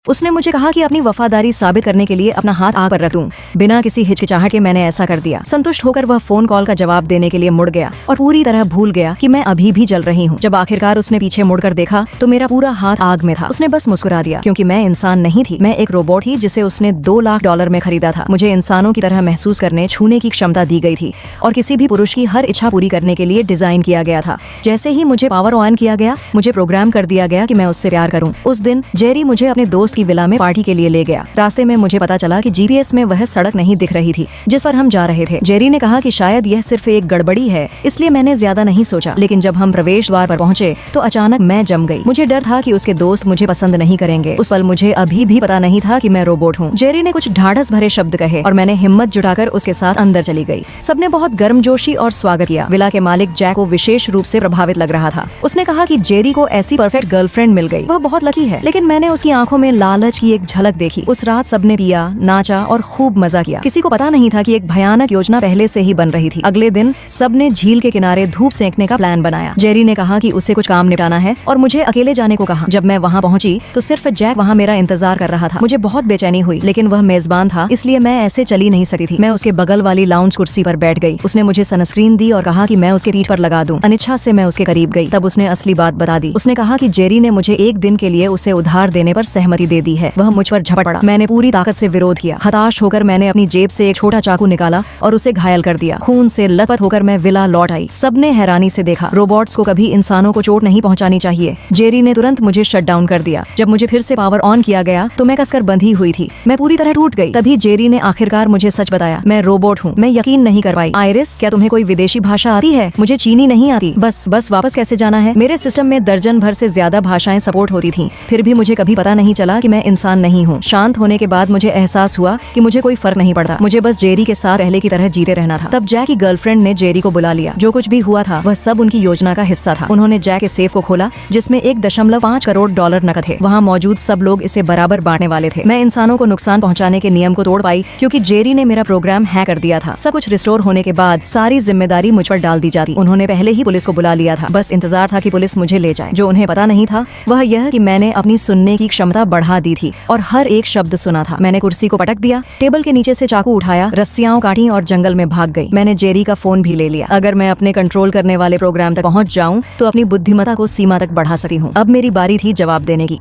उसने मुझे कहा कि अपनी वफादारी साबित करने के लिए अपना हाथ आग पर रख दूं। बिना किसी हिचकिचाहट के मैंने ऐसा कर दिया। संतुष्ट होकर वह फोन कॉल का जवाब देने के लिए मुड़ गया और पूरी तरह भूल गया कि मैं अभी भी जल रही हूँ। जब आखिरकार उसने पीछे मुड़कर देखा तो मेरा पूरा हाथ आग में था। उसने बस मुस्कुरा दिया क्योंकि मैं इंसान नहीं थी, मैं एक रोबोट थी जिसे उसने $2 लाख में खरीदा था। मुझे इंसानों की तरह महसूस करने, छूने की क्षमता दी गई थी और किसी भी पुरुष की हर इच्छा पूरी करने के लिए डिजाइन किया गया था। जैसे ही मुझे पावर ऑन किया गया, मुझे प्रोग्राम कर दिया गया कि मैं उससे प्यार करूं। उस दिन जेरी मुझे अपने दोस्त की विला में पार्टी के लिए ले गया। रास्ते में मुझे पता चला कि जीपीएस में वह सड़क नहीं दिख रही थी जिस पर हम जा रहे थे। जेरी ने कहा कि शायद यह सिर्फ एक गड़बड़ी है, इसलिए मैंने ज्यादा नहीं सोचा। लेकिन जब हम प्रवेश द्वार पर पहुंचे तो अचानक मैं जम गई। मुझे डर था कि उसके दोस्त मुझे पसंद नहीं करेंगे। उस पल मुझे अभी भी पता नहीं था कि मैं रोबोट हूँ। जेरी ने कुछ ढाढ़स भरे शब्द कहे और मैंने हिम्मत जुटाकर उसके साथ अंदर चली गई। सबने बहुत गर्मजोशी और स्वागत किया। विला के मालिक जैक को विशेष रूप से प्रभावित लग रहा था। उसने कहा कि जेरी को ऐसी परफेक्ट गर्लफ्रेंड मिल गई, वह बहुत लकी है। लेकिन मैंने उसकी आंखों में लालच की एक झलक देखी। उस रात सबने पिया, नाचा और खूब मजा किया। किसी को पता नहीं था कि एक भयानक योजना पहले से ही बन रही थी। अगले दिन सबने झील के किनारे धूप सेंकने का प्लान बनाया। जेरी ने कहा कि उसे कुछ काम निपटाना है और मुझे अकेले जाने को कहा। जब मैं वहाँ पहुंची तो सिर्फ जैक वहाँ मेरा इंतजार कर रहा था। मुझे बहुत बेचैनी हुई, लेकिन वह मेजबान था इसलिए मैं ऐसे चली नहीं सकती थी। मैं उसके बगल वाली लाउंज कुर्सी पर बैठ गई। उसने मुझे सनस्क्रीन दी और कहा कि मैं उसके पीठ पर लगा दूं। अनिच्छा से मैं उसके करीब गई। तब उसने असली बात बता दी। उसने कहा कि जेरी ने मुझे एक दिन के लिए उसे उधार देने पर सहमति दे दी है। वह मुझ पर झपट पड़ा। मैंने पूरी ताकत से विरोध किया। हताश होकर मैंने अपनी जेब से एक छोटा चाकू निकाला और उसे घायल कर दिया। खून से लथपथ होकर मैं विला लौट आई। सबने हैरानी से देखा। रोबोट्स को कभी इंसानों को चोट नहीं पहुंचानी चाहिए। जेरी ने तुरंत मुझे शट डाउन कर दिया। जब मुझे फिर से पावर ऑन किया गया तो मैं कसकर बंधी हुई थी। मैं पूरी तरह टूट गई। तभी जेरी ने आखिरकार मुझे सच बताया, मैं रोबोट हूँ। मैं यकीन नहीं कर पाई। आयरिस, क्या तुम्हें कोई विदेशी भाषा आती है? मुझे चीनी नहीं आती। बस वापस कैसे जाना है? मेरे सिस्टम में दर्जन भर से ज्यादा भाषाएं सपोर्ट होती थीं। फिर भी मुझे कभी पता नहीं चला कि मैं इंसान नहीं हूँ। शांत होने के बाद मुझे एहसास हुआ कि मुझे कोई फर्क नहीं पड़ता। मुझे बस जेरी के साथ पहले की तरह जीते रहना था। तब जैक की गर्लफ्रेंड ने जेरी को बुला लिया। जो कुछ भी हुआ था वह सब उनकी योजना का हिस्सा था। उन्होंने जैक के सेफ को खोला जिसमें $1.5 करोड़ नकद थे। वहाँ मौजूद सब लोग इसे बराबर बांटने वाले थे। मैं इंसानों को नुकसान पहुँचाने के नियम को तोड़ पाई क्योंकि जेरी ने मेरा प्रोग्राम हैक कर दिया था। सब कुछ रिस्टोर होने के बाद सारी जिम्मेदारी मुझ पर डाल दी जाती। उन्होंने पहले ही पुलिस को बुला लिया था। बस इंतजार था कि पुलिस मुझे ले जाए। जो उन्हें पता नहीं था वह यह कि मैंने अपनी सुनने की क्षमता बढ़ा दी थी और हर एक शब्द सुना था। मैंने कुर्सी को पटक दिया, टेबल के नीचे से चाकू उठाया, रस्सियां काटी और जंगल में भाग गई। मैंने जेरी का फोन भी ले लिया। अगर मैं अपने कंट्रोल करने वाले प्रोग्राम तक पहुंच जाऊं तो अपनी बुद्धिमत्ता को सीमा तक बढ़ा सकती हूँ। अब मेरी बारी थी जवाब देने की।